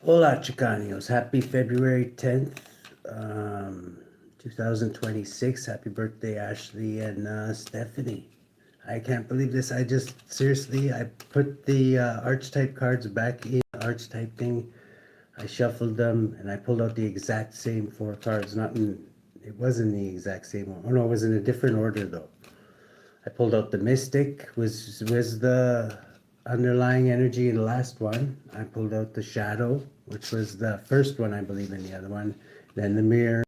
Hola, Chicanos. Happy February 10th, 2026. Happy birthday, Ashley and Stephanie. I can't believe this. Seriously, I put the archetype cards back in the archetype thing. I shuffled them and I pulled out the exact same four cards. It wasn't the exact same one. Oh no, it was in a different order though. I pulled out the Mystic, was the underlying energy in the last one. I pulled out the Shadow, which was the first one, I believe, in the other one. Then the Mirror,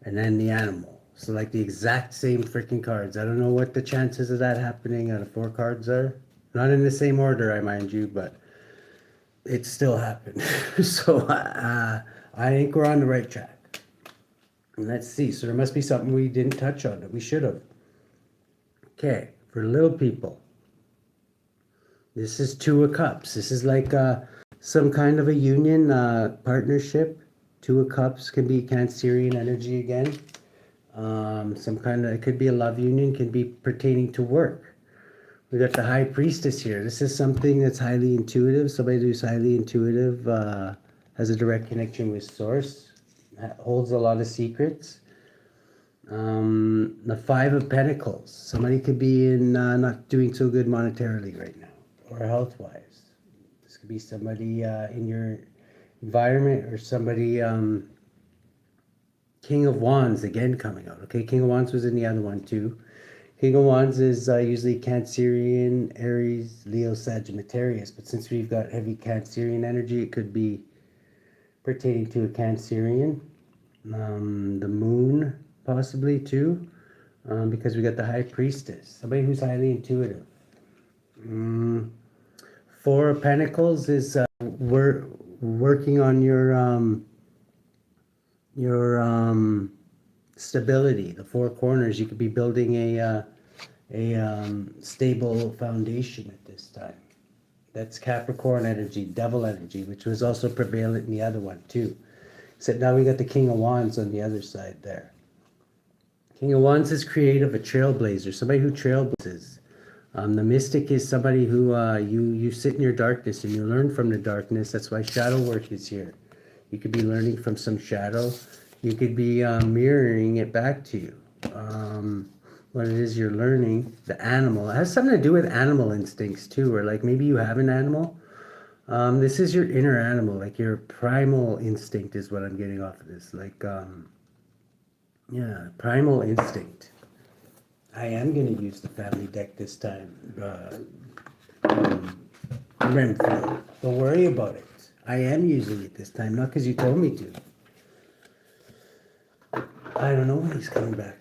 and then the Animal. So like the exact same freaking cards. I don't know what the chances of that happening out of four cards are. Not in the same order, I mind you, but it still happened. So I think we're on the right track. And let's see. So there must be something we didn't touch on that we should have. Okay, for little people, this is Two of Cups. This is like some kind of a union partnership. Two of Cups can be Cancerian energy again. It could be a love union, can be pertaining to work. We got the High Priestess here. This is something that's highly intuitive. Somebody who's highly intuitive has a direct connection with Source, holds a lot of secrets. The Five of Pentacles. Somebody could be in not doing so good monetarily right now or health-wise. This could be somebody in your environment or somebody. King of Wands again coming out. Okay, King of Wands was in the other one too. King of Wands is usually Cancerian, Aries, Leo, Sagittarius. But since we've got heavy Cancerian energy, it could be pertaining to a Cancerian. The Moon possibly too, because we got the High Priestess. Somebody who's highly intuitive. Four of Pentacles is we're working on your stability. The four corners. You could be building a stable foundation at this time. That's Capricorn energy, Devil energy, which was also prevalent in the other one too. Except now we got the King of Wands on the other side there. King of Wands is creative, a trailblazer, somebody who trailblazes. The Mystic is somebody who you sit in your darkness and you learn from the darkness. That's why shadow work is here. You could be learning from some shadow. You could be mirroring it back to you. What it is you're learning. The Animal. It has something to do with animal instincts too, or like maybe you have an animal. This is your inner animal, like your primal instinct is what I'm getting off of this. Like, yeah, primal instinct. I am going to use the family deck this time. Renfield. Don't worry about it. I am using it this time, not because you told me to. I don't know when he's coming back.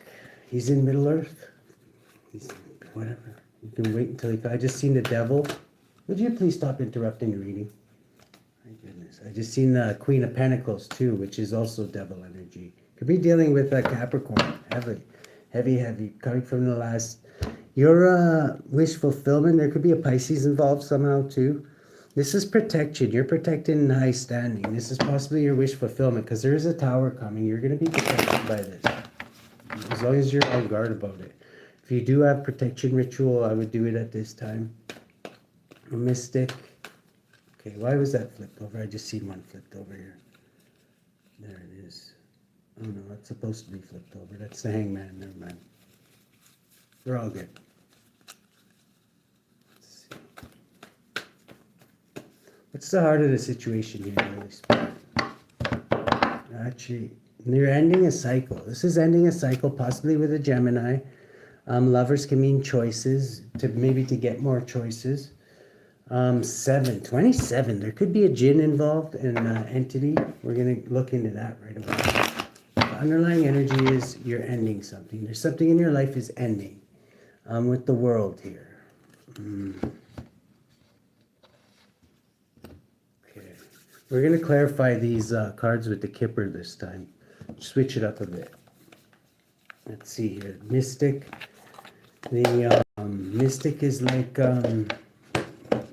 He's in Middle Earth. He's whatever. You can wait until I just seen the Devil. Would you please stop interrupting the reading? My goodness. I just seen the Queen of Pentacles too, which is also Devil energy. Could be dealing with a Capricorn. Heavy. Coming from the last. Your wish fulfillment. There could be a Pisces involved somehow too. This is protection. You're protected in high standing. This is possibly your wish fulfillment because there is a tower coming. You're going to be protected by this. As long as you're on guard about it. If you do have protection ritual, I would do it at this time. A Mystic. Okay, why was that flipped over? I just seen one flipped over here. There it is. Oh no, that's supposed to be flipped over. That's the Hangman. Never mind. They're all good. What's the heart of the situation here, Holy Spirit? Actually, you're ending a cycle. This is ending a cycle, possibly with a Gemini. Lovers can mean choices, maybe to get more choices. 27. There could be a jinn involved in an entity. We're going to look into that right away. The underlying energy is you're ending something. There's something in your life is ending with the World here. We're going to clarify these cards with the Kipper this time. Switch it up a bit. Let's see here. Mystic. The Mystic is like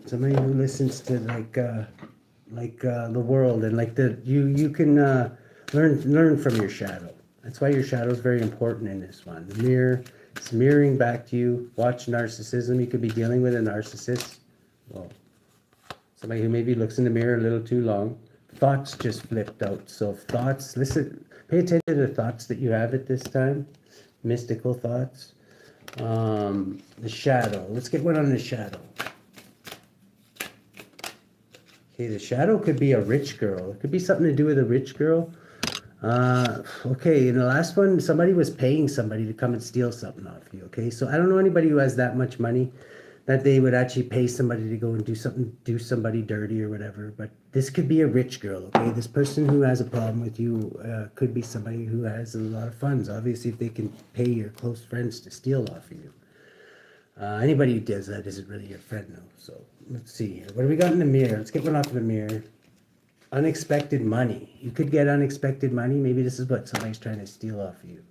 somebody who listens to the world and like you can learn from your shadow. That's why your shadow is very important in this one. The mirror. It's mirroring back to you. Watch narcissism. You could be dealing with a narcissist. Well, somebody who maybe looks in the mirror a little too long. thoughts just flipped out. So thoughts, listen, pay attention to the thoughts that you have at this time. Mystical thoughts. The shadow. Let's get one on the shadow. Okay, the shadow could be a rich girl. It could be something to do with a rich girl. Okay, in the last one, somebody was paying somebody to come and steal something off you, okay? So I don't know anybody who has that much money that they would actually pay somebody to go and do somebody dirty or whatever. But this could be a rich girl, okay? This person who has a problem with you could be somebody who has a lot of funds. Obviously, if they can pay your close friends to steal off of you. Anybody who does that isn't really your friend, though. So let's see here. What do we got in the mirror? Let's get one off of the mirror. Unexpected money. You could get unexpected money. Maybe this is what somebody's trying to steal off of you.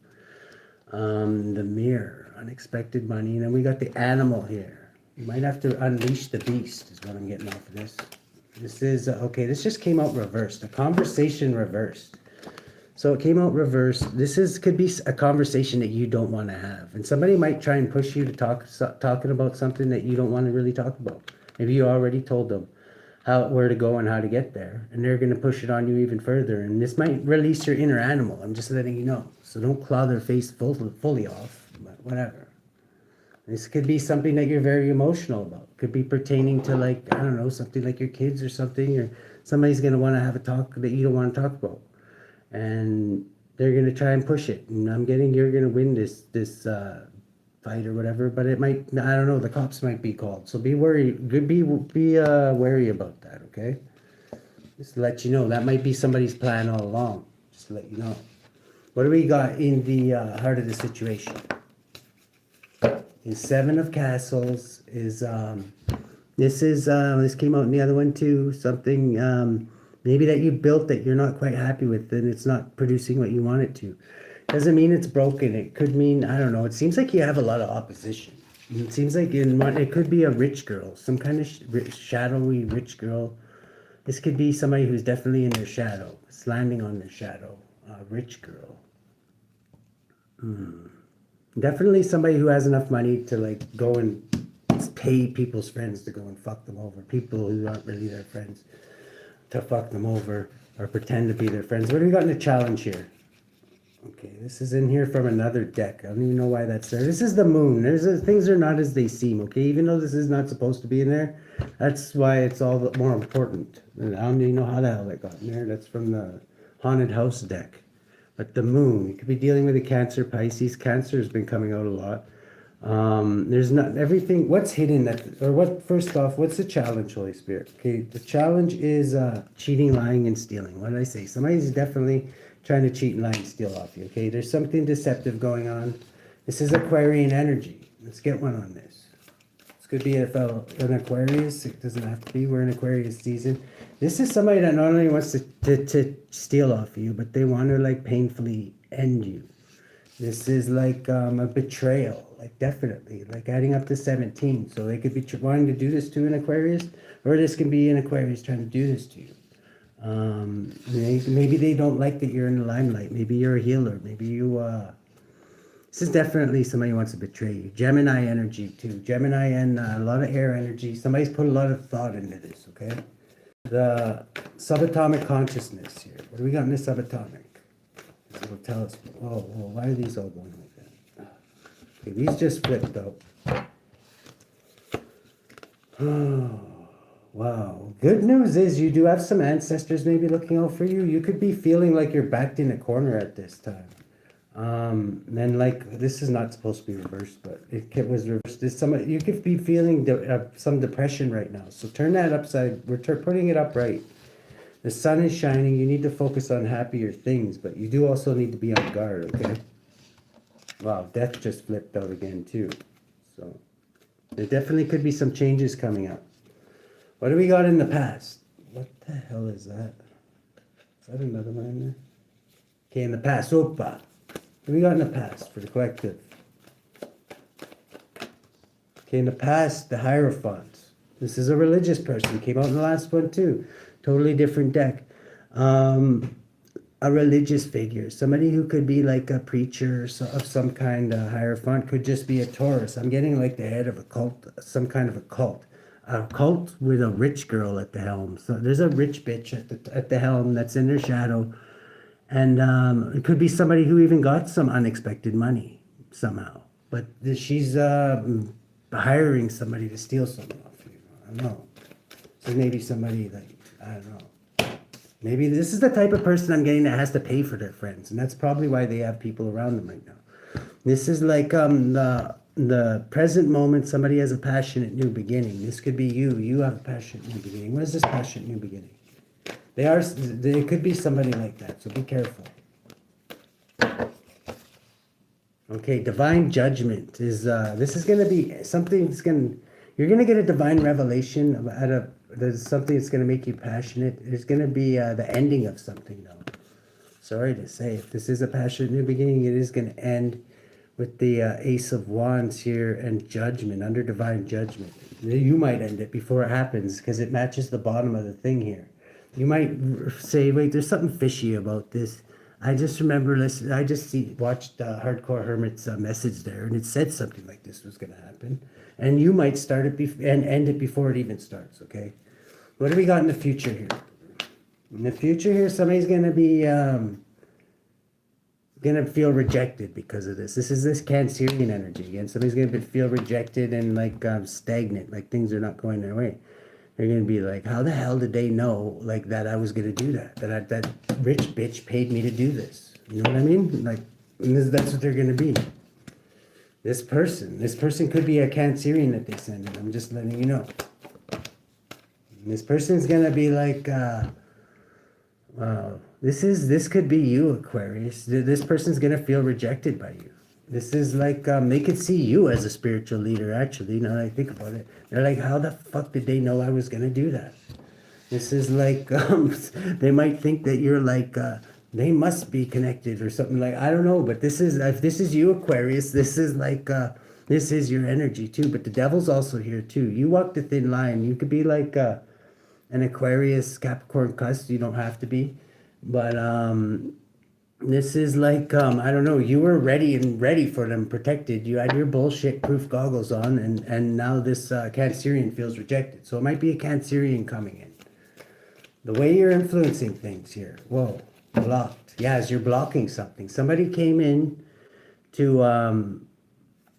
The mirror. Unexpected money. And then we got the animal here. You might have to unleash the beast is what I'm getting off of this. This is, okay, this just came out reversed. A conversation reversed. So it came out reversed. This could be a conversation that you don't want to have. And somebody might try and push you to talking about something that you don't want to really talk about. Maybe you already told them where to go and how to get there. And they're going to push it on you even further. And this might release your inner animal. I'm just letting you know. So don't claw their face fully off, but whatever. This could be something that you're very emotional about. It could be pertaining to, like, I don't know, something like your kids or something, or somebody's going to want to have a talk that you don't want to talk about. And they're going to try and push it. And I'm getting you're going to win this fight or whatever, but it might, I don't know, the cops might be called. So be worried, be wary about that, okay? Just to let you know, that might be somebody's plan all along. Just to let you know. What do we got in the heart of the situation? Is Seven of Castles, is this came out in the other one too, something maybe that you built that you're not quite happy with and it's not producing what you want it to. Doesn't mean it's broken. It could mean, I don't know, it seems like you have a lot of opposition. It seems like it could be a rich girl, some kind of shadowy rich girl. This could be somebody who's definitely in their shadow. It's landing on their shadow. Rich girl. Definitely somebody who has enough money to, like, go and pay people's friends to go and fuck them over. People who aren't really their friends to fuck them over or pretend to be their friends. What do we got in the challenge here? Okay, this is in here from another deck. I don't even know why that's there. This is the moon. Things are not as they seem, okay? Even though this is not supposed to be in there, that's why it's all the more important. And I don't even know how the hell that got in there. That's from the Haunted House deck. But the moon, you could be dealing with a Cancer, Pisces. Cancer has been coming out a lot. There's not everything. What's hidden first off, what's the challenge, Holy Spirit? Okay, the challenge is cheating, lying, and stealing. What did I say? Somebody's definitely trying to cheat and lie and steal off you. Okay, there's something deceptive going on. This is Aquarian energy. Let's get one on this. This could be an Aquarius. It doesn't have to be. We're in Aquarius season. This is somebody that not only wants to steal off you, but they want to, like, painfully end you. This is like a betrayal, like, definitely, like adding up to 17. So they could be wanting to do this to an Aquarius, or this can be an Aquarius trying to do this to you. Maybe they don't like that you're in the limelight. Maybe you're a healer. Maybe you, this is definitely somebody who wants to betray you. Gemini energy too. Gemini and a lot of air energy. Somebody's put a lot of thought into this, okay? The subatomic consciousness here. What do we got in this subatomic? This will tell us, why are these all going like that? Okay, these just flipped out. Oh. Wow. Good news is you do have some ancestors maybe looking out for you. You could be feeling like you're backed in a corner at this time. And like, this is not supposed to be reversed, but it was reversed. You could be feeling some depression right now. So turn that upside. We're putting it upright. The sun is shining. You need to focus on happier things, but you do also need to be on guard, okay? Wow, death just flipped out again too. So there definitely could be some changes coming up. What do we got in the past? What the hell is that? Is that another one in there? Okay, in the past. Opa. What do we got in the past for the collective? Okay, in the past, the Hierophant. This is a religious person. Came out in the last one too. Totally different deck. A religious figure. Somebody who could be like a preacher of some kind. Hierophant could just be a Taurus. I'm getting like the head of a cult, some kind of a cult. a cult with a rich girl at the helm. So there's a rich bitch at the helm that's in their shadow. And it could be somebody who even got some unexpected money somehow. But she's hiring somebody to steal something off you. I don't know. So maybe somebody like, I don't know. Maybe this is the type of person I'm getting that has to pay for their friends. And that's probably why they have people around them right now. This is like the present moment. Somebody has a passionate new beginning. This could be you. You have a passionate new beginning. What is this passionate new beginning? They could be somebody like that, so be careful. Okay, divine judgment is this is gonna be something that's you're gonna get a divine revelation there's something that's gonna make you passionate. There's gonna be the ending of something though. Sorry to say, if this is a passionate new beginning, it is gonna end with the Ace of Wands here and judgment, under divine judgment. You might end it before it happens because it matches the bottom of the thing here. You might say, wait, there's something fishy about this. I just remember watched Hardcore Hermit's message there, and it said something like this was going to happen. And you might start it and end it before it even starts, okay? What do we got in the future here? In the future here, somebody's going to be going to feel rejected because of this. This is this Cancerian energy. Again, somebody's going to feel rejected and like stagnant, like things are not going their way. They're going to be like, how the hell did they know like that I was going to do that? That rich bitch paid me to do this. You know what I mean? Like, that's what they're going to be. This person could be a Cancerian that they send in. I'm just letting you know. And this person's going to be like, this could be you, Aquarius. This person's going to feel rejected by you. This is like, they could see you as a spiritual leader, actually, now that I think about it. They're like, how the fuck did they know I was going to do that? This is like, they might think that you're like, they must be connected or something like, I don't know. But if this is you, Aquarius, this is like, this is your energy too. But the devil's also here too. You walk the thin line. You could be like an Aquarius, Capricorn cusp. You don't have to be. But, this is like, I don't know, you were ready for them, protected. You had your bullshit proof goggles on, and now this Cancerian feels rejected. So it might be a Cancerian coming in. The way you're influencing things here. Whoa, blocked. Yeah, as you're blocking something. Somebody came in to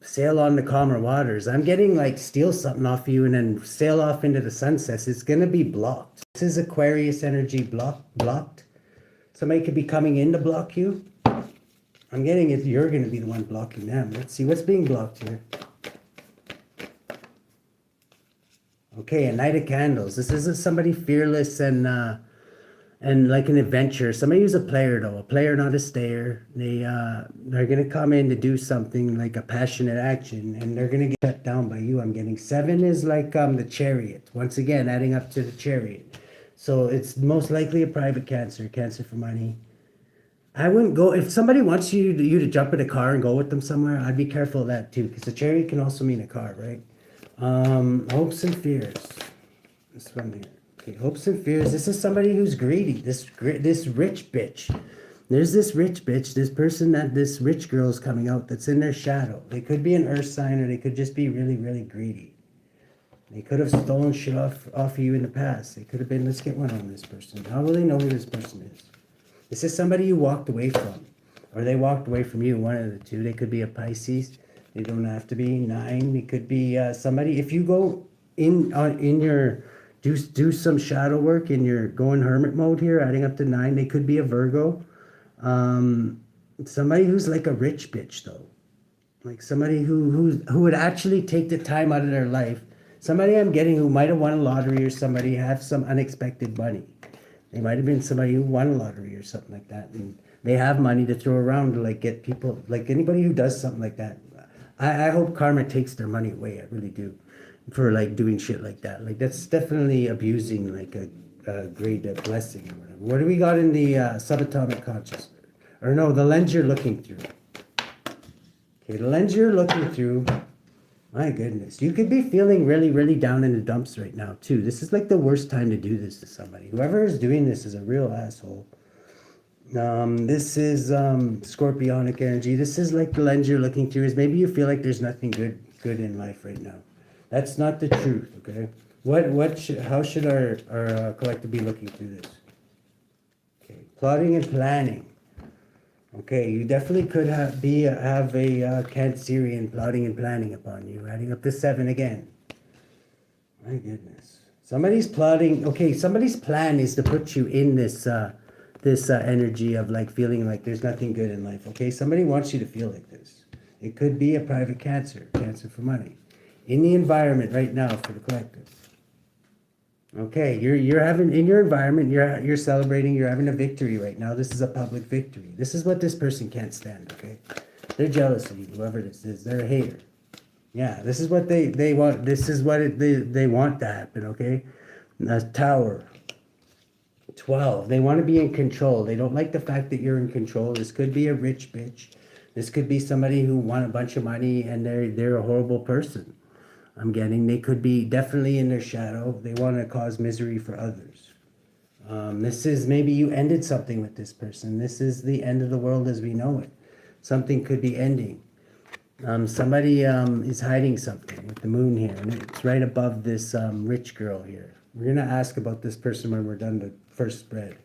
sail on the calmer waters. I'm getting like steal something off you and then sail off into the sunsets. It's going to be blocked. This is Aquarius energy blocked. Somebody could be coming in to block you. I'm getting it. You're going to be the one blocking them. Let's see what's being blocked here. Okay, a Knight of Candles. This isn't somebody fearless and like an adventurer. Somebody who's a player though, a player, not a stayer. They're going to come in to do something like a passionate action, and they're going to get shut down by you. I'm getting 7 is like the Chariot. Once again, adding up to the Chariot. So it's most likely a private Cancer for money. I wouldn't go, if somebody wants you to jump in a car and go with them somewhere, I'd be careful of that too, because the Chariot can also mean a car, right? Hopes and fears. This one here. Okay, hopes and fears. This is somebody who's greedy. This rich bitch. There's this rich bitch, this person this rich girl is coming out that's in their shadow. They could be an earth sign, or they could just be really, really greedy. They could have stolen shit off of you in the past. They could have been, let's get one on this person. How will they know who this person is? This is somebody you walked away from. Or they walked away from you, one of the two. They could be a Pisces. They don't have to be 9. It could be somebody. If you go in your, do some shadow work and you're going hermit mode here, adding up to 9, they could be a Virgo. Somebody who's like a rich bitch though. Like somebody who would actually take the time out of their life. Somebody I'm getting who might have won a lottery, or somebody have some unexpected money. They might have been somebody who won a lottery or something like that. And they have money to throw around to like get people, like anybody who does something like that. I hope karma takes their money away. I really do. For like doing shit like that. Like that's definitely abusing like a great blessing or whatever. What do we got in the subatomic consciousness? Or no, the lens you're looking through. Okay, the lens you're looking through. My goodness, you could be feeling really, really down in the dumps right now too. This is like the worst time to do this to somebody. Whoever is doing this is a real asshole. This is scorpionic energy. This is like the lens you're looking through is maybe you feel like there's nothing good in life right now. That's not the truth, okay? How should our collective be looking through this? Okay, plotting and planning. Okay, you definitely could have a Cancerian plotting and planning upon you, adding up to 7 again. My goodness. Somebody's plotting. Okay, somebody's plan is to put you in this energy of like feeling like there's nothing good in life. Okay, somebody wants you to feel like this. It could be a private cancer for money, in the environment right now for the collective. Okay, you're having in your environment, you're celebrating, you're having a victory right now. This is a public victory. This is what this person can't stand. Okay, they're jealous of you, whoever this is. They're a hater. Yeah, this is what they want. This is what they want to happen. Okay, Tower. 12. They want to be in control. They don't like the fact that you're in control. This could be a rich bitch. This could be somebody who won a bunch of money and they're a horrible person. I'm getting they could be definitely in their shadow. They want to cause misery for others. This is maybe you ended something with this person. This is the end of the world as we know it. Something could be ending. Somebody is hiding something with the moon here, and it's right above this rich girl here. We're going to ask about this person when we're done the first spread.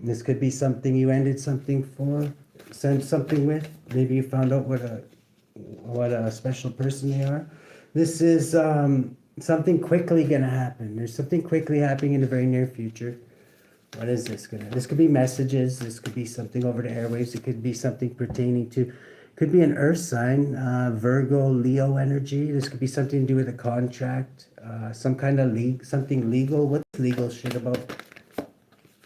This could be something you ended something for, sent something with. Maybe you found out what a special person they are. This is something quickly going to happen. There's something quickly happening in the very near future. What is this going to? This could be messages. This could be something over the airwaves. It could be something pertaining to, could be an earth sign, Virgo, Leo energy. This could be something to do with a contract, some kind of something legal. What's legal shit about?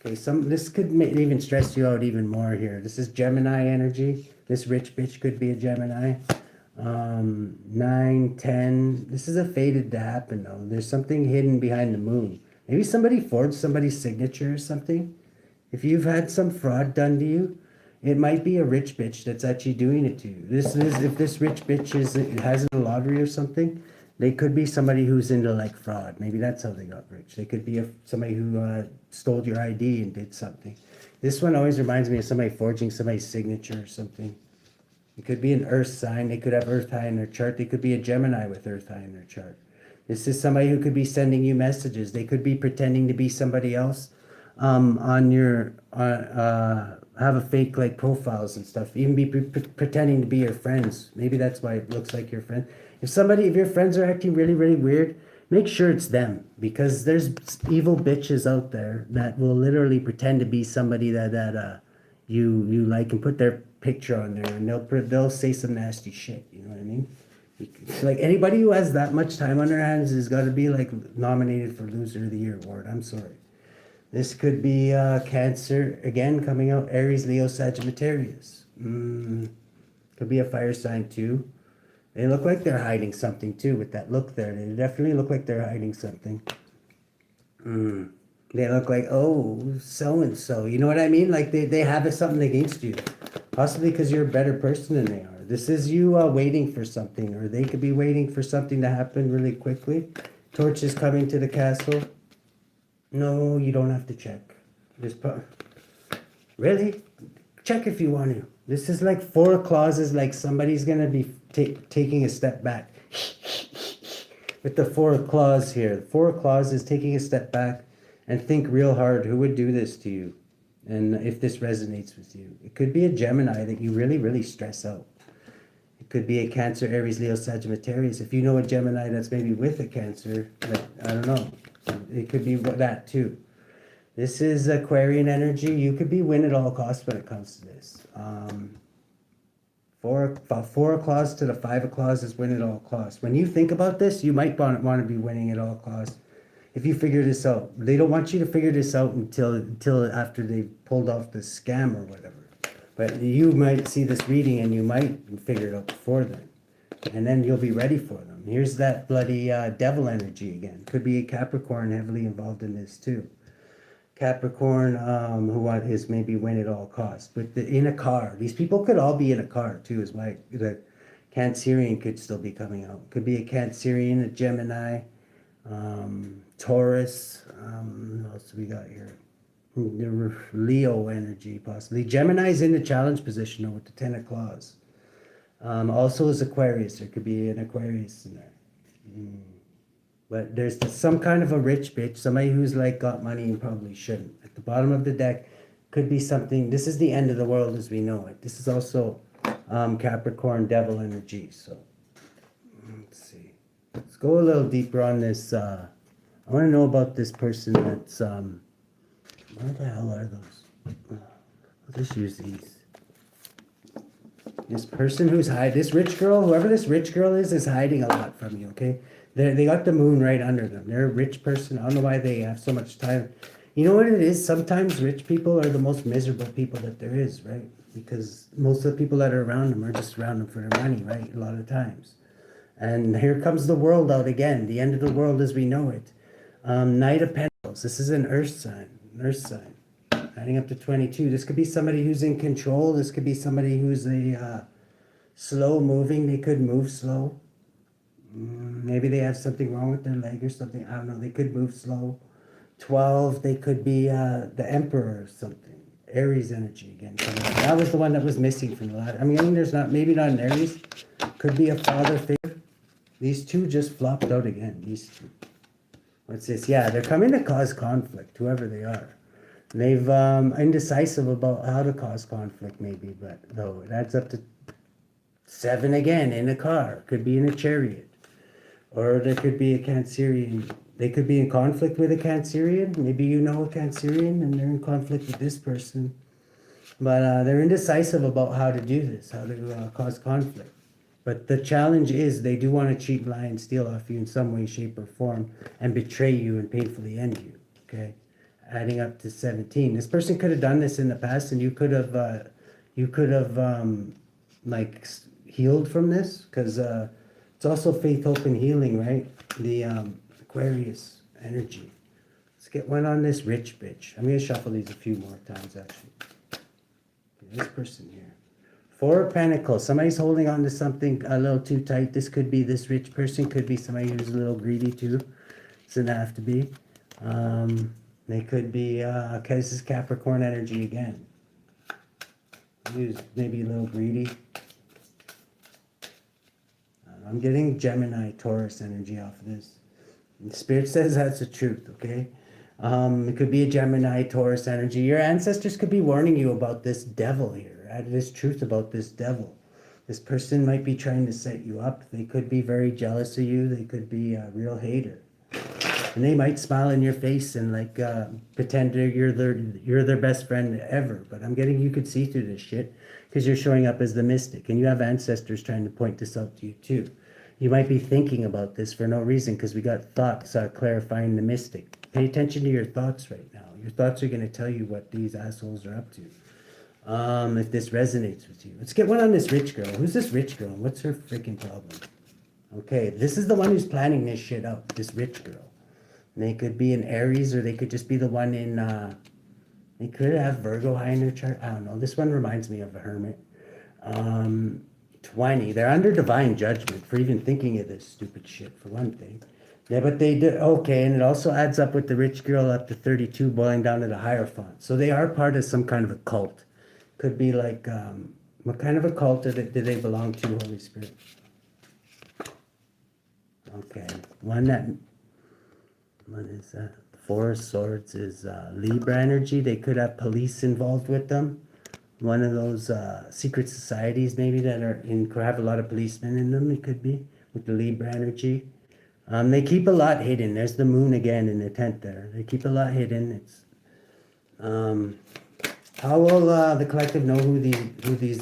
Okay, this could even stress you out even more here. This is Gemini energy. This rich bitch could be a Gemini. 9, 10. This is a fated to happen though. There's something hidden behind the moon. Maybe somebody forged somebody's signature or something. If you've had some fraud done to you, it might be a rich bitch that's actually doing it to you. If this rich bitch has a lottery or something, they could be somebody who's into like fraud. Maybe that's how they got rich. They could be somebody who stole your ID and did something. This one always reminds me of somebody forging somebody's signature or something. It could be an earth sign. They could have earth high in their chart. They could be a Gemini with earth high in their chart. This is somebody who could be sending you messages. They could be pretending to be somebody else on your have a fake like profiles and stuff. Even be pretending to be your friends. Maybe that's why it looks like your friend. If your friends are acting really, really weird, make sure it's them, because there's evil bitches out there that will literally pretend to be somebody that you like and put their picture on there, and they'll say some nasty shit. You know what I mean? Like anybody who has that much time on their hands has got to be like nominated for Loser of the Year award. I'm sorry. This could be Cancer again coming out. Aries, Leo, Sagittarius. Could be a fire sign too. They look like they're hiding something too with that look there. They definitely look like they're hiding something. They look like, oh, so-and-so. You know what I mean? Like they have something against you. Possibly because you're a better person than they are. This is you waiting for something, or they could be waiting for something to happen really quickly. Torch is coming to the castle. No, you don't have to check. Really? Check if you want to. This is like 4 clauses, like somebody's going to be taking a step back. With the 4 clause here. The 4 clause is taking a step back and think real hard. Who would do this to you? And if this resonates with you. It could be a Gemini that you really, really stress out. It could be a Cancer, Aries, Leo, Sagittarius. If you know a Gemini that's maybe with a Cancer, I don't know. It could be that too. This is Aquarian energy. You could be win at all costs when it comes to this. 4 clause to the 5 clause is win at all costs. When you think about this, you might want to be winning at all costs. If you figure this out, they don't want you to figure this out until after they've pulled off the scam or whatever. But you might see this reading and you might figure it out before then. And then you'll be ready for them. Here's that bloody devil energy again. Could be a Capricorn heavily involved in this too. Capricorn who is maybe win at all costs. But in a car. These people could all be in a car too, is why the Cancerian could still be coming out. Could be a Cancerian, a Gemini, Taurus. What else do we got here? Leo energy possibly. Gemini's in the challenge position though, with the 10 of claws. Also is Aquarius. There could be an Aquarius in there. But there's some kind of a rich bitch, somebody who's like got money and probably shouldn't. At the bottom of the deck could be something. This is the end of the world as we know it. This is also Capricorn devil energy. So let's see. Let's go a little deeper on this. I want to know about this person that's where the hell are those? I'll just use these. This person who's hiding, this rich girl, whoever this rich girl is hiding a lot from you, okay? They got the moon right under them. They're a rich person. I don't know why they have so much time. You know what it is? Sometimes rich people are the most miserable people that there is, right? Because most of the people that are around them are just around them for their money, right? A lot of times. And here comes the world out again. The end of the world as we know it. Knight of Pentacles. This is an earth sign. Adding up to 22. This could be somebody who's in control. This could be somebody who's a slow moving. They could move slow. Maybe they have something wrong with their leg or something. I don't know. They could move slow. 12. They could be the Emperor or something. Aries energy again. That was the one that was missing from the last. I'm getting there's not, maybe not an Aries. Could be a father figure. These two just flopped out again. These two. What's this? Yeah, they're coming to cause conflict, whoever they are. They've indecisive about how to cause conflict, maybe, but though it adds up to 7 again in a car. Could be in a chariot, or there could be a Cancerian. They could be in conflict with a Cancerian. Maybe you know a Cancerian, and they're in conflict with this person. But they're indecisive about how to do this, how to cause conflict. But the challenge is they do want to cheat, lie, and steal off you in some way, shape, or form, and betray you and painfully end you. Okay, adding up to 17. This person could have done this in the past, and you could have like healed from this, because it's also faith, hope, and healing, right? The Aquarius energy. Let's get one on this rich bitch. I'm gonna shuffle these a few more times actually. This person here. 4 of Pentacles. Somebody's holding on to something a little too tight. This could be this rich person. Could be somebody who's a little greedy too. Doesn't have to be. They could be, okay, this is Capricorn energy again. Who's maybe a little greedy. I'm getting Gemini, Taurus energy off of this. The Spirit says that's the truth, okay? It could be a Gemini, Taurus energy. Your ancestors could be warning you about this devil here. This truth about this devil. This person might be trying to set you up. They could be very jealous of you. They could be a real hater. And they might smile in your face and like pretend you're their best friend ever. But I'm getting you could see through this shit because you're showing up as the mystic. And you have ancestors trying to point this out to you too. You might be thinking about this for no reason because we got thoughts clarifying the mystic. Pay attention to your thoughts right now. Your thoughts are going to tell you what these assholes are up to. If this resonates with you. Let's get one on this rich girl. Who's this rich girl? What's her freaking problem? Okay, this is the one who's planning this shit out. This rich girl. And they could be an Aries, or they could just be the one in, they could have Virgo high in their chart. I don't know. This one reminds me of a hermit. 20. They're under divine judgment for even thinking of this stupid shit, for one thing. Yeah, but they do. Okay, and it also adds up with the rich girl up to 32, boiling down to the Hierophant. So they are part of some kind of a cult. Could be like, what kind of a cult do they belong to, Holy Spirit? Okay, what is that? 4 of Swords is Libra energy. They could have police involved with them. One of those secret societies maybe that are have a lot of policemen in them. It could be with the Libra energy. They keep a lot hidden. There's the moon again in the tent there. They keep a lot hidden. It's how will the collective know who these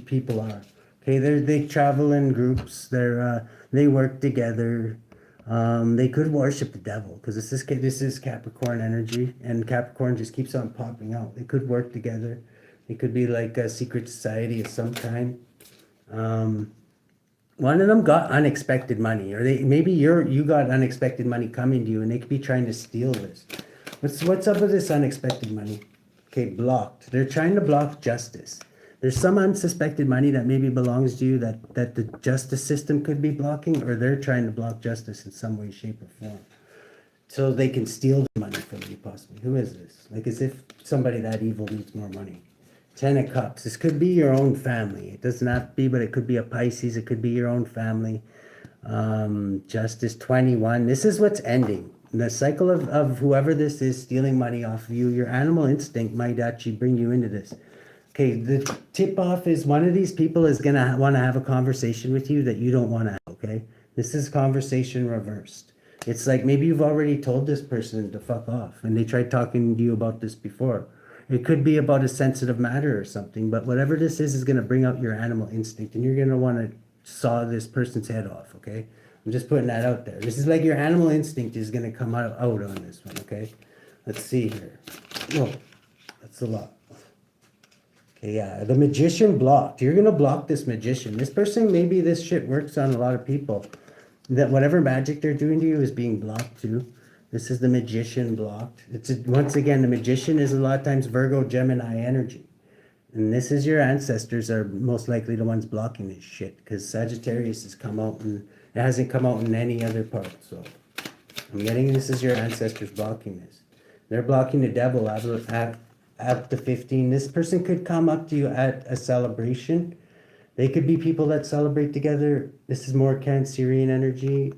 people are? Okay, they travel in groups. They work together. They could worship the devil because this is Capricorn energy, and Capricorn just keeps on popping out. They could work together. It could be like a secret society of some kind. One of them got unexpected money, or maybe you got unexpected money coming to you, and they could be trying to steal this. What's up with this unexpected money? Okay, blocked. They're trying to block justice. There's some unsuspected money that maybe belongs to you that the justice system could be blocking, or they're trying to block justice in some way, shape, or form. So they can steal the money from you, possibly. Who is this? Like as if somebody that evil needs more money. 10 of Cups. This could be your own family. It doesn't have to be, but it could be a Pisces. It could be your own family. Justice 21. This is what's ending. The cycle of whoever this is stealing money off of you, your animal instinct might actually bring you into this. Okay, the tip off is one of these people is going to want to have a conversation with you that you don't want to have, okay? This is conversation reversed. It's like maybe you've already told this person to fuck off and they tried talking to you about this before. It could be about a sensitive matter or something, but whatever this is going to bring out your animal instinct and you're going to want to saw this person's head off, okay? I'm just putting that out there. This is like your animal instinct is going to come out on this one, okay? Let's see here. Oh, that's a lot. Okay, yeah, the magician blocked. You're going to block this magician. This person, maybe this shit works on a lot of people. That whatever magic they're doing to you is being blocked too. This is the magician blocked. Once again, the magician is a lot of times Virgo, Gemini energy. And this is your ancestors are most likely the ones blocking this shit because Sagittarius has come out and it hasn't come out in any other part. So I'm getting this is your ancestors blocking this. They're blocking the devil at the 15. This person could come up to you at a celebration. They could be people that celebrate together. This is more Cancerian energy.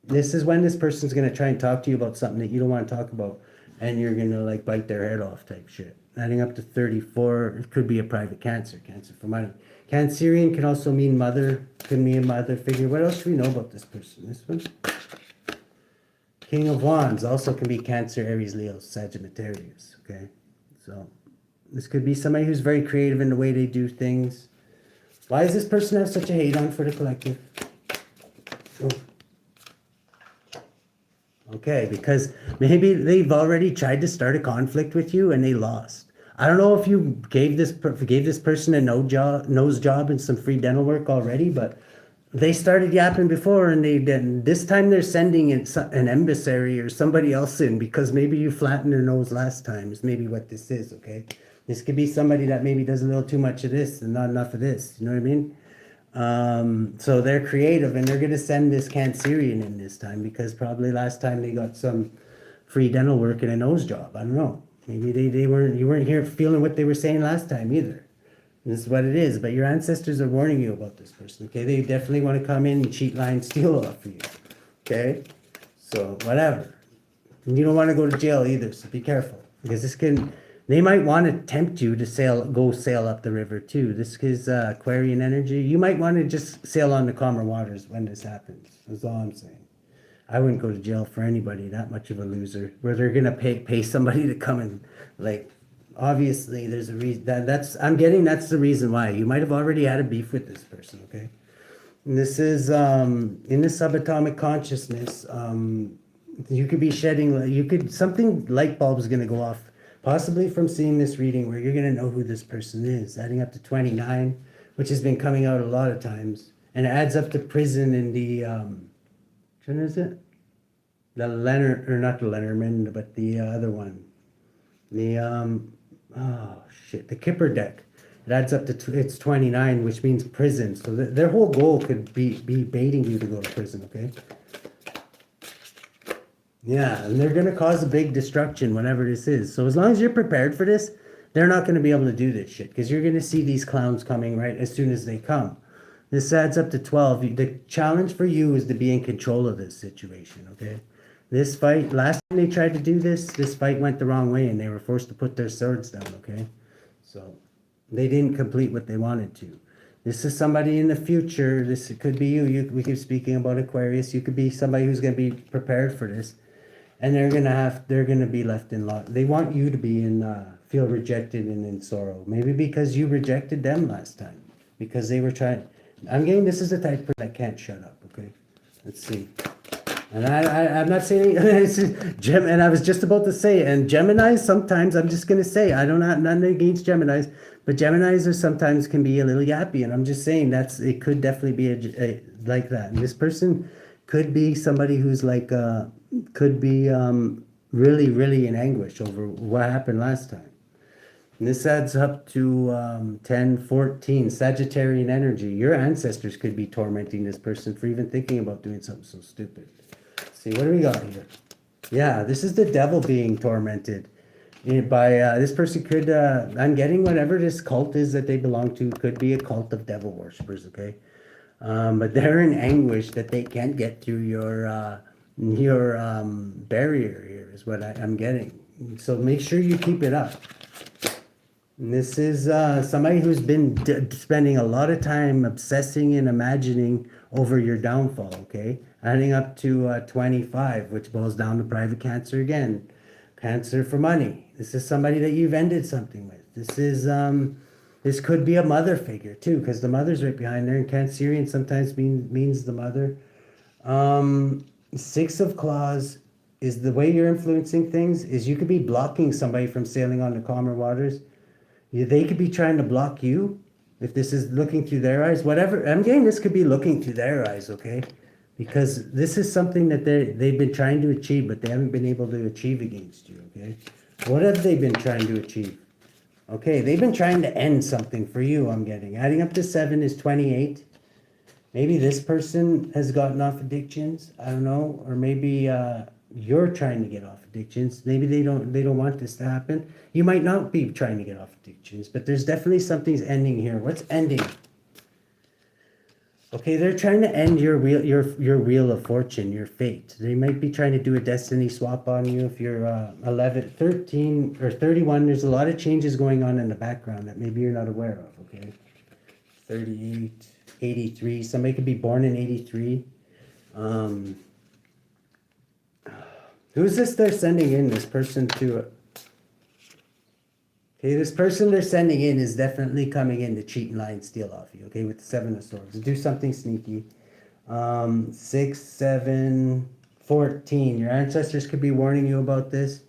This is when this person's going to try and talk to you about something that you don't want to talk about. And you're going to like bite their head off type shit. Adding up to 34, it could be a private cancer for money. Cancerian can also mean mother, could mean a mother figure. What else should we know about this person? This one? King of Wands also can be Cancer, Aries, Leo, Sagittarius, okay? So this could be somebody who's very creative in the way they do things. Why does this person have such a hate on for the collective? Oh. Okay, because maybe they've already tried to start a conflict with you and they lost. I don't know if you gave this person a nose job and some free dental work already, but they started yapping before and they didn't. This time they're sending an emissary or somebody else in because maybe you flattened their nose last time is maybe what this is, okay? This could be somebody that maybe does a little too much of this and not enough of this, you know what I mean? So they're creative and they're going to send this Cancerian in this time because probably last time they got some free dental work and a nose job. I don't know. Maybe you weren't here feeling what they were saying last time either. This is what it is. But your ancestors are warning you about this person. Okay, they definitely want to come in and cheat, lie, and steal off of you. Okay, so whatever. And you don't want to go to jail either. So be careful because they might want to tempt you to go sail up the river too. This is Aquarian energy. You might want to just sail on the calmer waters when this happens. That's all I'm saying. I wouldn't go to jail for anybody that much of a loser where they're gonna pay somebody to come and like. Obviously, there's a reason that's the reason why you might have already had a beef with this person. Okay, and this is in the subatomic consciousness. You could be something light bulb is gonna go off. Possibly from seeing this reading where you're going to know who this person is, adding up to 29, which has been coming out a lot of times. And it adds up to prison in the, which one is it? The Leonard, or not the Lenormand, but the other one. The, the Kipper deck. It adds up to, it's 29, which means prison. So their whole goal could be baiting you to go to prison, okay? Yeah, and they're going to cause a big destruction, whatever this is. So as long as you're prepared for this, they're not going to be able to do this shit because you're going to see these clowns coming right as soon as they come. This adds up to 12. The challenge for you is to be in control of this situation, okay? This fight, last time they tried to do this fight went the wrong way and they were forced to put their swords down, okay? So they didn't complete what they wanted to. This is somebody in the future. This could be you. We keep speaking about Aquarius. You could be somebody who's going to be prepared for this. And they're gonna be left in lock. They want you to be feel rejected and in sorrow. Maybe because you rejected them last time. Because they were trying. I'm getting this is the type of person that can't shut up. Okay, let's see. And I'm not saying and I was just about to say. And Geminis sometimes I'm just gonna say I don't have nothing against Geminis, but Geminis are sometimes can be a little yappy. And I'm just saying it could definitely be like that. And this person could be somebody who's like. Could be really, really in anguish over what happened last time. And this adds up to 10, 14, Sagittarian energy. Your ancestors could be tormenting this person for even thinking about doing something so stupid. Let's see, what do we got here? Yeah, this is the devil being tormented. By this person could, I'm getting whatever this cult is that they belong to, could be a cult of devil worshippers, okay? But they're in anguish that they can't get through your barrier here is what I'm getting. So make sure you keep it up. And this is somebody who's been spending a lot of time obsessing and imagining over your downfall, okay? Adding up to 25, which boils down to private cancer again. Cancer for money. This is somebody that you've ended something with. This could be a mother figure too, because the mother's right behind there, and Cancerian sometimes means the mother. Six of Claws is the way you're influencing things is you could be blocking somebody from sailing on the calmer waters. They could be trying to block you if this is looking through their eyes. Whatever, I'm getting this could be looking through their eyes, okay? Because this is something that they've been trying to achieve, but they haven't been able to achieve against you, okay? What have they been trying to achieve? Okay, they've been trying to end something for you, I'm getting. Adding up to 7 is 28. Maybe this person has gotten off addictions, I don't know, or maybe you're trying to get off addictions. Maybe they don't want this to happen. You might not be trying to get off addictions, but there's definitely something's ending here. What's ending? Okay, they're trying to end your wheel of fortune, your fate. They might be trying to do a destiny swap on you if you're 11, 13, or 31. There's a lot of changes going on in the background that maybe you're not aware of, okay? 38, 83. Somebody could be born in 83. Who's this they're sending in? This person to... Okay, this person they're sending in is definitely coming in to cheat and lie and steal off you, okay, with the 7 of Swords. Do something sneaky. 6, 7, 14. Your ancestors could be warning you about this.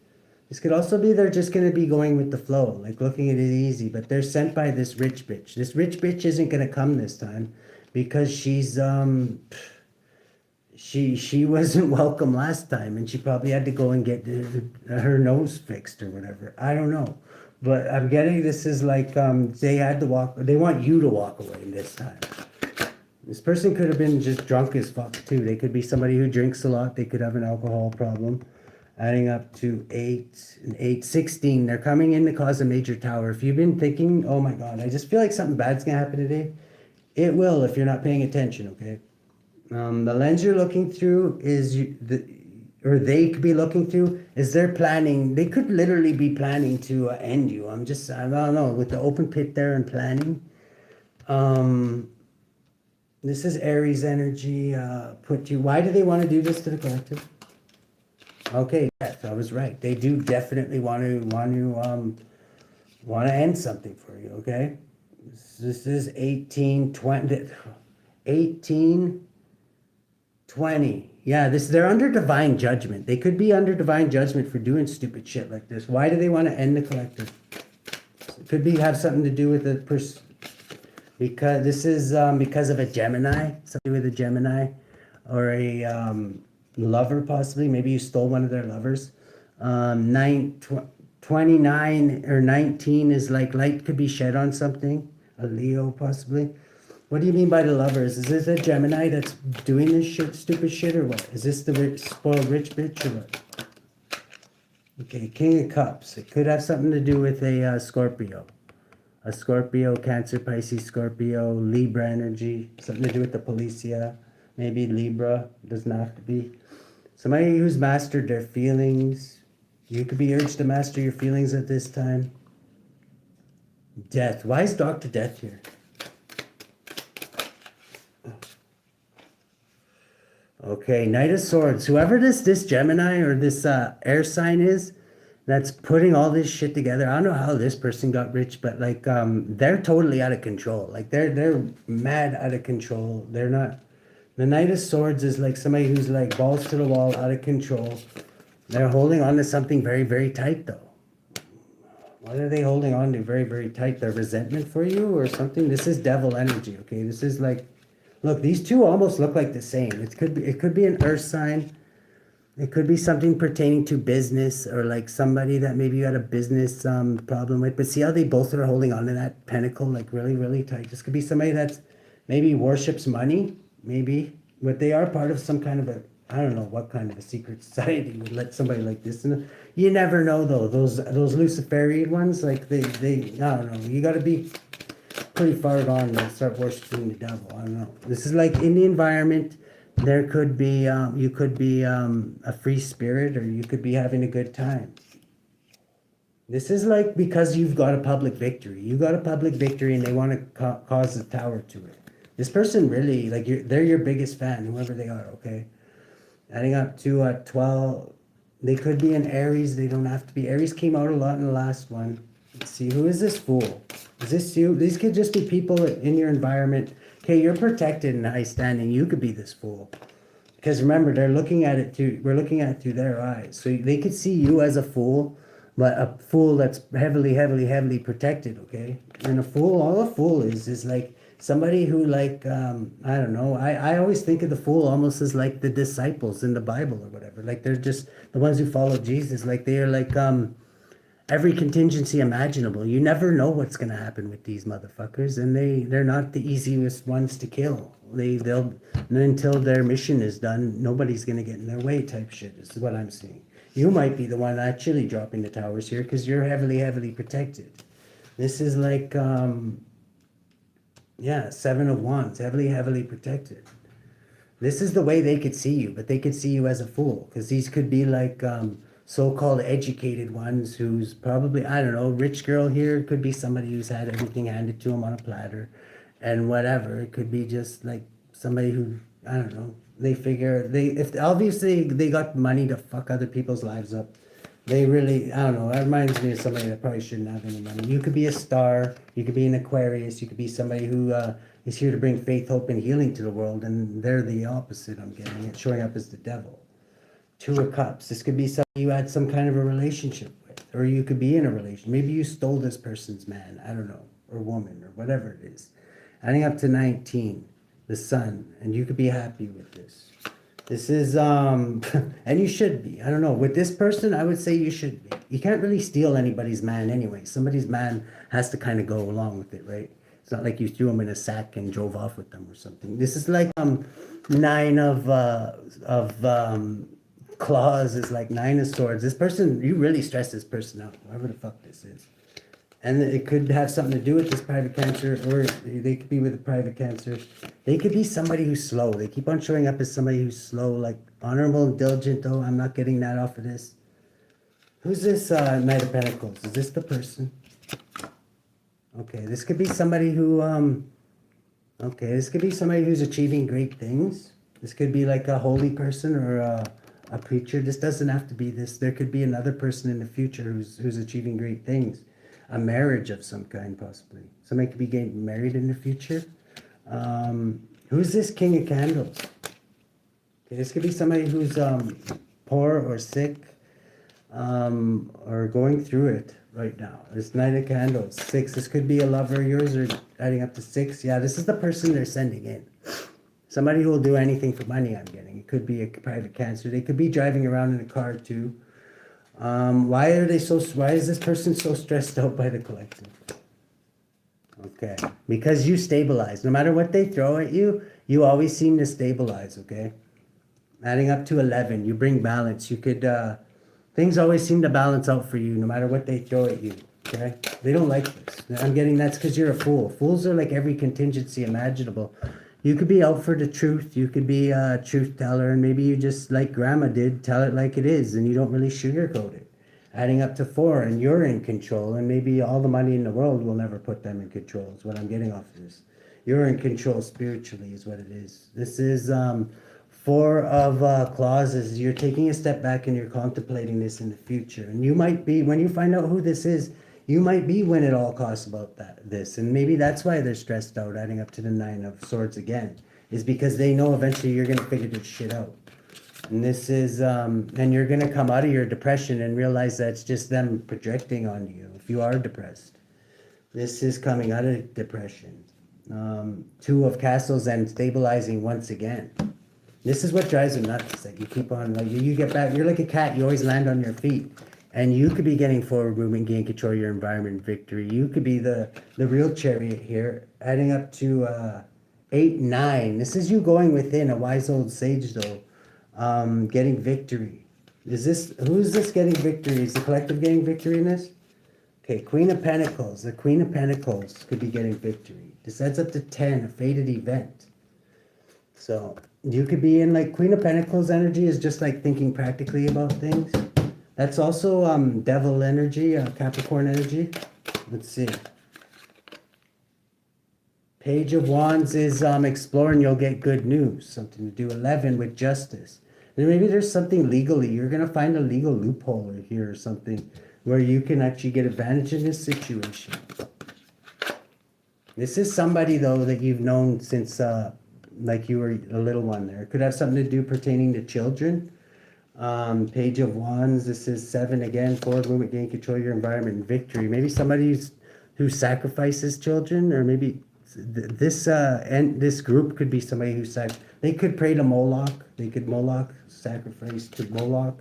This could also be they're just going to be going with the flow, like looking at it easy, but they're sent by this rich bitch. This rich bitch isn't going to come this time because she's... She wasn't welcome last time, and she probably had to go and get her nose fixed or whatever. I don't know. But I'm getting this is like they had to walk. They want you to walk away this time. This person could have been just drunk as fuck too. They could be somebody who drinks a lot. They could have an alcohol problem. Adding up to 8 and 8, 16. They're coming in to cause a major tower. If you've been thinking, oh my God, I just feel like something bad's gonna happen today, it will if you're not paying attention. Okay. The lens you're looking through is or they could be looking through is they're planning. They could literally be planning to end you. I don't know, with the open pit there and planning. This is Aries energy. Why do they want to do this to the collective? Okay, yes, I was right. They do definitely want to end something for you. Okay, this is 18, 20, 18. 20. Yeah, they're under divine judgment. They could be under divine judgment for doing stupid shit like this. Why do they want to end the collective? It could have something to do with the person. Because this is because of a Gemini, something with a Gemini, or a lover possibly. Maybe you stole one of their lovers. 29 or 19 is like light could be shed on something. A Leo possibly. What do you mean by the lovers? Is this a Gemini that's doing this stupid shit, or what? Is this the spoiled rich bitch, or what? Okay, King of Cups. It could have something to do with a Scorpio. A Scorpio, Cancer, Pisces, Scorpio, Libra energy. Something to do with the Policia. Maybe Libra. It doesn't have to be. Somebody who's mastered their feelings. You could be urged to master your feelings at this time. Death. Why is Dr. Death here? Okay, Knight of Swords. Whoever this Gemini or this air sign is that's putting all this shit together. I don't know how this person got rich, but like they're totally out of control. Like they're mad out of control. They're not. The Knight of Swords is like somebody who's like balls to the wall, out of control. They're holding on to something very, very tight though. What are they holding on to very, very tight? Their resentment for you or something? This is devil energy, okay? This is like, look, these two almost look like the same. It could be an earth sign. It could be something pertaining to business or like somebody that maybe you had a business problem with. But see how they both are holding on to that pentacle like really, really tight. This could be somebody that's maybe worships money, maybe. But they are part of some kind of a, I don't know what kind of a secret society would let somebody like this in. You never know though. Those Luciferian ones, like they I don't know. You got to be pretty far gone to start worshiping the devil. I don't know. This is like in the environment. There could be, you could be a free spirit, or you could be having a good time. This is like because you've got a public victory. You got a public victory, and they want to cause the tower to it. This person really, like, they're your biggest fan, whoever they are. Okay, adding up to 12. They could be an Aries. They don't have to be. Aries came out a lot in the last one. Let's see, who is this fool? Is this you? These could just be people in your environment. Okay, you're protected and high standing. You could be this fool. Because remember, they're looking at it too. We're looking at it through their eyes. So they could see you as a fool, but a fool that's heavily protected, okay? And a fool, all a fool is like somebody who, like, I don't know. I always think of the fool almost as like the disciples in the Bible or whatever. Like, they're just the ones who follow Jesus. Like, they are like, every contingency imaginable. You never know what's going to happen with these motherfuckers, and they're not the easiest ones to kill. They'll until their mission is done, nobody's going to get in their way type shit is what I'm seeing. You might be the one actually dropping the towers here because you're heavily protected. This is like, yeah, 7 of Wands, heavily protected. This is the way they could see you, but they could see you as a fool because these could be like, so-called educated ones who's probably, I don't know, rich girl here. It could be somebody who's had everything handed to them on a platter and whatever. It could be just like somebody who, I don't know, they figure, if obviously they got money to fuck other people's lives up. They really, I don't know, that reminds me of somebody that probably shouldn't have any money. You could be a star, you could be an Aquarius, you could be somebody who is here to bring faith, hope, and healing to the world, and they're the opposite, I'm getting it, showing up as the devil. 2 of Cups. This could be somebody you had some kind of a relationship with, or you could be in a relation. Maybe you stole this person's man, I don't know, or woman, or whatever it is. Adding up to 19, the Sun, and you could be happy with this. This is, and you should be. I don't know. With this person, I would say you should be. You can't really steal anybody's man anyway. Somebody's man has to kind of go along with it, right? It's not like you threw them in a sack and drove off with them or something. This is like 9 of claws is like 9 of Swords. This person, you really stress this person out, whoever the fuck this is. And it could have something to do with this private Cancer, or they could be with a private Cancer. They could be somebody who's slow. They keep on showing up as somebody who's slow, like honorable and diligent, though. I'm not getting that off of this. Who's this Knight of Pentacles? Is this the person? Okay, this could be somebody who, okay, this could be somebody who's achieving great things. This could be like a holy person or a preacher. This doesn't have to be this. There could be another person in the future who's achieving great things. A marriage of some kind, possibly. Somebody could be getting married in the future. Who's this King of Candles? Okay, this could be somebody who's poor or sick or going through it right now. This Knight of Candles, 6. This could be a lover of yours, or adding up to 6. Yeah, this is the person they're sending in. Somebody who will do anything for money, I'm getting. It could be a private Cancer. They could be driving around in a car too. Why is this person so stressed out by the collective? Okay, because you stabilize. No matter what they throw at you, you always seem to stabilize, okay? Adding up to 11, you bring balance. You could, things always seem to balance out for you no matter what they throw at you, okay? They don't like this. I'm getting that's because you're a fool. Fools are like every contingency imaginable. You could be out for the truth. You could be a truth teller, and maybe you just, like Grandma did, tell it like it is, and you don't really sugarcoat it. Adding up to 4, and you're in control, and maybe all the money in the world will never put them in control, is what I'm getting off of this. You're in control spiritually, is what it is. This is 4 of clauses. You're taking a step back, and you're contemplating this in the future. And you might be, when you find out who this is, you might be win at all costs about this, and maybe that's why they're stressed out. Adding up to the 9 of Swords again, is because they know eventually you're going to figure this shit out. And this is, and you're going to come out of your depression and realize that it's just them projecting on you if you are depressed. This is coming out of depression. 2 of Castles and stabilizing once again. This is what drives them nuts. That you keep on, like, you get back. You're like a cat. You always land on your feet. And you could be getting forward movement, gain control of your environment, victory. You could be the real Chariot here, adding up to 8, 9. This is you going within, a wise old sage though, getting victory. Who's this getting victory? Is the collective getting victory in this? Okay, Queen of Pentacles. The Queen of Pentacles could be getting victory. This adds up to 10, a fated event. So you could be in like Queen of Pentacles energy is just like thinking practically about things. That's also Devil energy, Capricorn energy. Let's see. Page of Wands is exploring, you'll get good news. Something to do. 11 with justice. And maybe there's something legally. You're going to find a legal loophole here or something where you can actually get advantage in this situation. This is somebody, though, that you've known since like you were a little one there. It could have something to do pertaining to children. Page of Wands, this is 7 again. Forward movement, gain control of your environment and victory. Maybe somebody who sacrifices children, or maybe this group could be somebody who they could pray to Moloch. They could sacrifice to Moloch.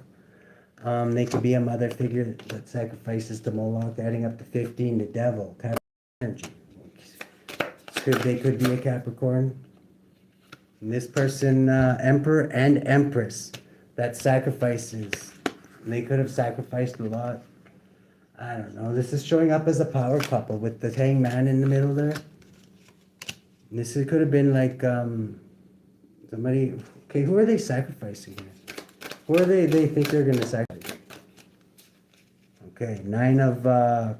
They could be a mother figure that sacrifices to Moloch, adding up to 15, the devil, energy. They could be a Capricorn. And this person, Emperor and Empress, that sacrifices. And they could have sacrificed a lot. I don't know. This is showing up as a power couple with the Hanged Man in the middle there. And this could have been like somebody. Okay, who are they sacrificing here? Who are they think they're going to sacrifice? Okay, 9 of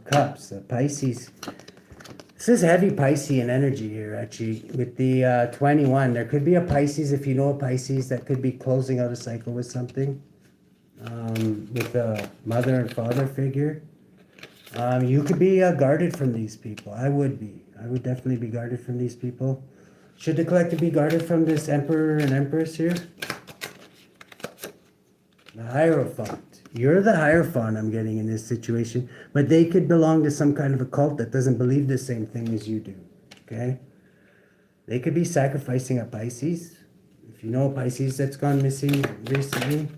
Cups, Pisces. This is heavy Piscean energy here, actually. With the 21, there could be a Pisces, if you know a Pisces, that could be closing out a cycle with something. With a mother and father figure. You could be guarded from these people. I would be. I would definitely be guarded from these people. Should the collective be guarded from this Emperor and Empress here? The Hierophant. You're the Hierophant I'm getting in this situation. But they could belong to some kind of a cult that doesn't believe the same thing as you do. Okay? They could be sacrificing a Pisces. If you know a Pisces that's gone missing recently.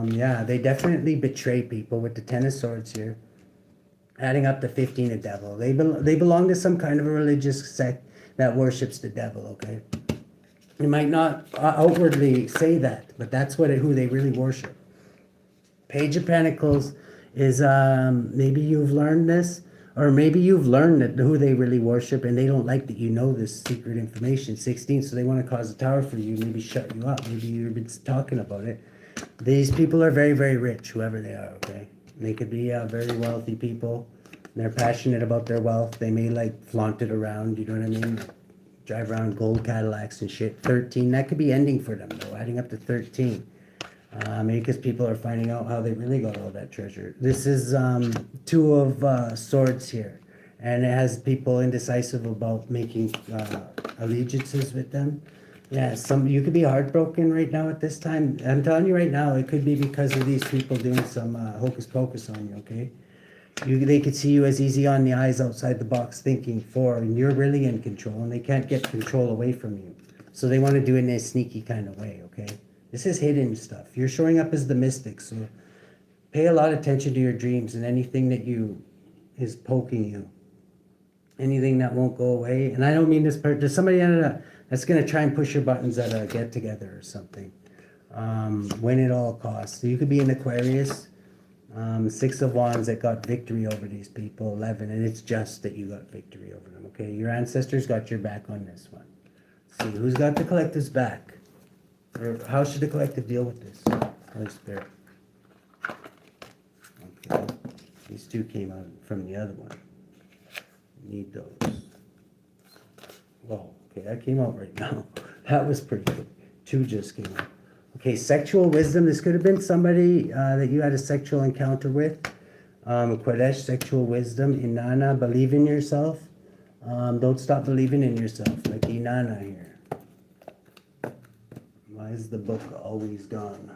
Yeah, they definitely betray people with the 10 of Swords here. Adding up to 15, a devil. They belong to some kind of a religious sect that worships the devil, okay? You might not outwardly say that, but that's who they really worship. Page of Pentacles is maybe you've learned this, or maybe you've learned that who they really worship and they don't like that you know this secret information. 16, so they want to cause a tower for you, maybe shut you up. Maybe you've been talking about it. These people are very, very rich, whoever they are, okay? They could be very wealthy people. They're passionate about their wealth. They may like flaunt it around, you know what I mean? Drive around gold Cadillacs and shit. 13, that could be ending for them though, adding up to 13. Maybe because people are finding out how they really got all that treasure. This is 2 of Swords here. And it has people indecisive about making allegiances with them. Yeah, you could be heartbroken right now at this time. I'm telling you right now, it could be because of these people doing some hocus pocus on you, okay? They could see you as easy on the eyes, outside the box thinking and you're really in control, and they can't get control away from you. So they want to do it in a sneaky kind of way, okay? This is hidden stuff. You're showing up as the mystic, so pay a lot of attention to your dreams and anything that is poking you. Anything that won't go away. And I don't mean there's somebody that's going to try and push your buttons at a get-together or something. Win at all costs. So you could be an Aquarius. 6 of Wands that got victory over these people. 11, and it's just that you got victory over them, okay? Your ancestors got your back on this one. Let's see, who's got the collective's back? Or how should the collective deal with this? Holy Spirit. Okay, these 2 came out from the other one. Need those. Whoa, okay, that came out right now. That was pretty good. 2 just came out. Okay, sexual wisdom. This could have been somebody that you had a sexual encounter with. Kodesh, sexual wisdom. Inanna, believe in yourself. Don't stop believing in yourself, like Inanna here. Why is the book always gone?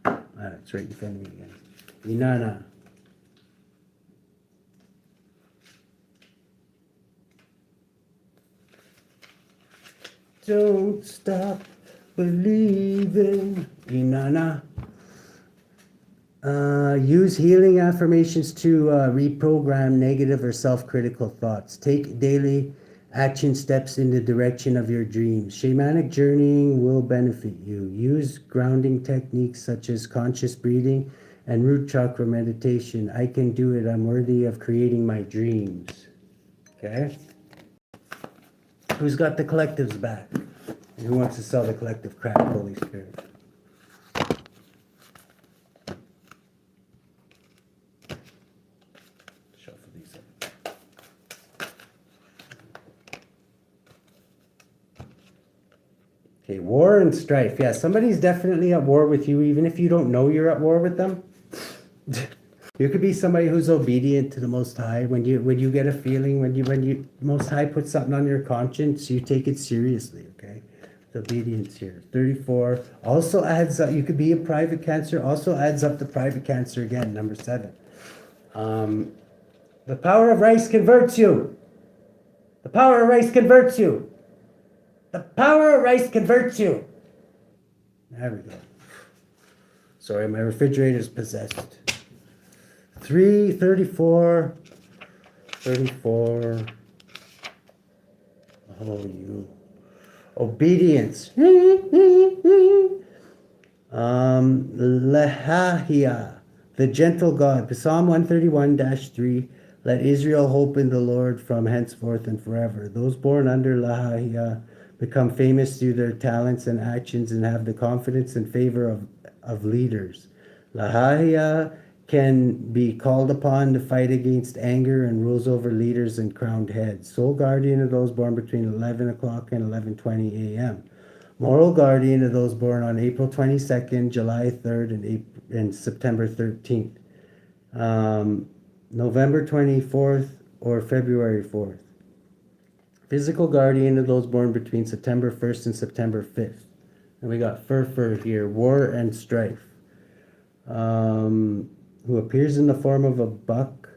It's right in front of me again. Inanna. Don't stop believing. Inanna. Use healing affirmations to reprogram negative or self-critical thoughts. Take daily action steps in the direction of your dreams. Shamanic journeying will benefit you. Use grounding techniques such as conscious breathing and root chakra meditation. I can do it. I'm worthy of creating my dreams. Okay? Who's got the collectives back? And who wants to sell the collective crap, Holy Spirit? Shuffle these up. Okay, war and strife. Yeah, somebody's definitely at war with you, even if you don't know you're at war with them. You could be somebody who's obedient to the Most High. When you get a feeling, when you Most High puts something on your conscience, you take it seriously. Okay, the obedience here. 34 also adds up. You could be a private Cancer. Also adds up to private Cancer again. Number 7. The power of rice converts you. The power of rice converts you. The power of rice converts you. There we go. Sorry, my refrigerator's possessed. 34. Oh, you. Obedience. LEHAHIAH, the gentle God. Psalm 131-3. Let Israel hope in the Lord from henceforth and forever. Those born under LEHAHIAH become famous through their talents and actions and have the confidence and favor of leaders. LEHAHIAH can be called upon to fight against anger and rules over leaders and crowned heads. Sole guardian of those born between 11 o'clock and 11:20 a.m. Moral guardian of those born on April 22nd, July 3rd, and September 13th. November 24th or February 4th. Physical guardian of those born between September 1st and September 5th. And we got FURFUR here, war and strife. Who appears in the form of a buck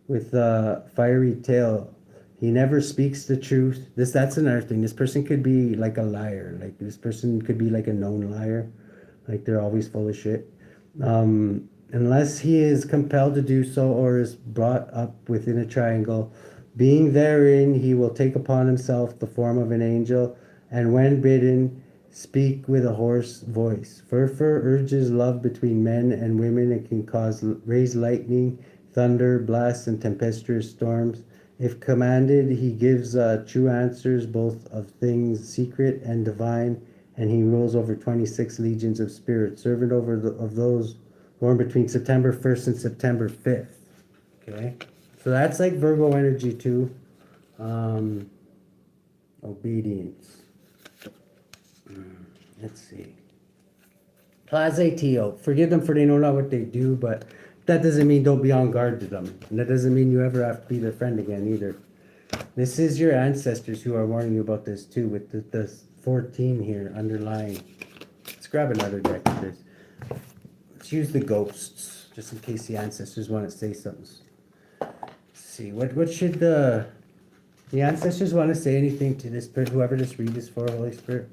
with a fiery tail. He never speaks the truth. That's another thing. This person could be like a liar. Like this person could be like a known liar. Like they're always full of shit. Unless he is compelled to do so or is brought up within a triangle. Being therein, he will take upon himself the form of an angel, and when bidden, speak with a hoarse voice. FURFUR urges love between men and women and can raise lightning, thunder, blasts, and tempestuous storms. If commanded, he gives true answers, both of things secret and divine, and he rules over 26 legions of spirits, servant of those born between September 1st and September 5th. Okay, so that's like Virgo energy too. Obedience. Let's see. Plaze Tio. Forgive them for they know not what they do, but that doesn't mean don't be on guard to them. And that doesn't mean you ever have to be their friend again either. This is your ancestors who are warning you about this too, with the 14 here underlying. Let's grab another deck of this. Let's use the ghosts, just in case the ancestors want to say something. Let's see, what should the ancestors want to say anything to this person, whoever this read is for, Holy Spirit?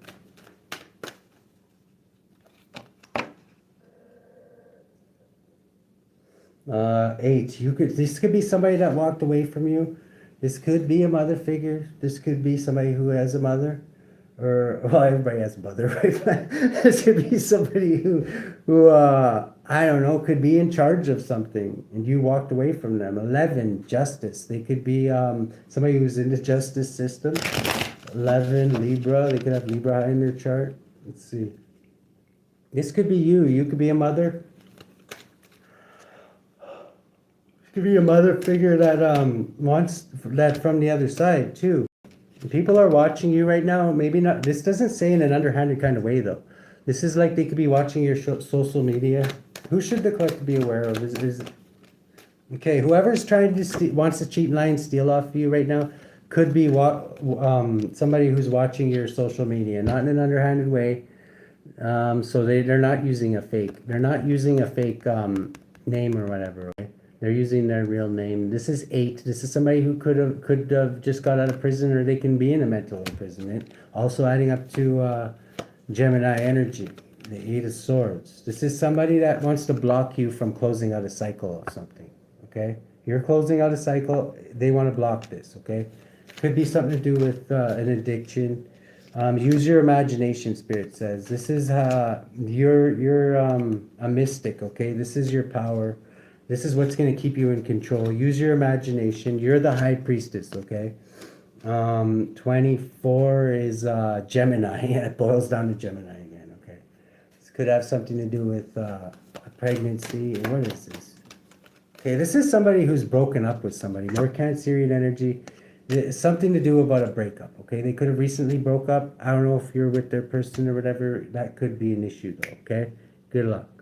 8. This could be somebody that walked away from you. This could be a mother figure. This could be somebody who has a mother, or well, everybody has a mother, right? This could be somebody who I don't know, could be in charge of something, and you walked away from them. 11, justice. They could be somebody who's in the justice system. 11, Libra. They could have Libra in their chart. Let's see. This could be you. You could be a mother. Could be a mother figure that wants that from the other side too. People are watching you right now. Maybe not. This doesn't say in an underhanded kind of way though. This is like they could be watching your social media. Who should the collective be aware of? Okay? Whoever's trying to wants to cheat, lie, and steal off you right now could be somebody who's watching your social media, not in an underhanded way. So they're not using a fake. They're not using a fake name or whatever. Okay? They're using their real name. This is 8. This is somebody who could have just got out of prison, or they can be in a mental imprisonment. Also adding up to Gemini energy, the 8 of Swords. This is somebody that wants to block you from closing out a cycle of something. Okay, you're closing out a cycle. They want to block this. Okay, could be something to do with an addiction. Use your imagination, Spirit says. This is you're a mystic, okay? This is your power. This is what's going to keep you in control. Use your imagination. You're the high priestess, okay? 24 is Gemini. Yeah, it boils down to Gemini again, okay? This could have something to do with a pregnancy. What is this? Okay, this is somebody who's broken up with somebody. More Cancerian energy. It's something to do about a breakup, okay? They could have recently broke up. I don't know if you're with their person or whatever. That could be an issue, though, okay? Good luck.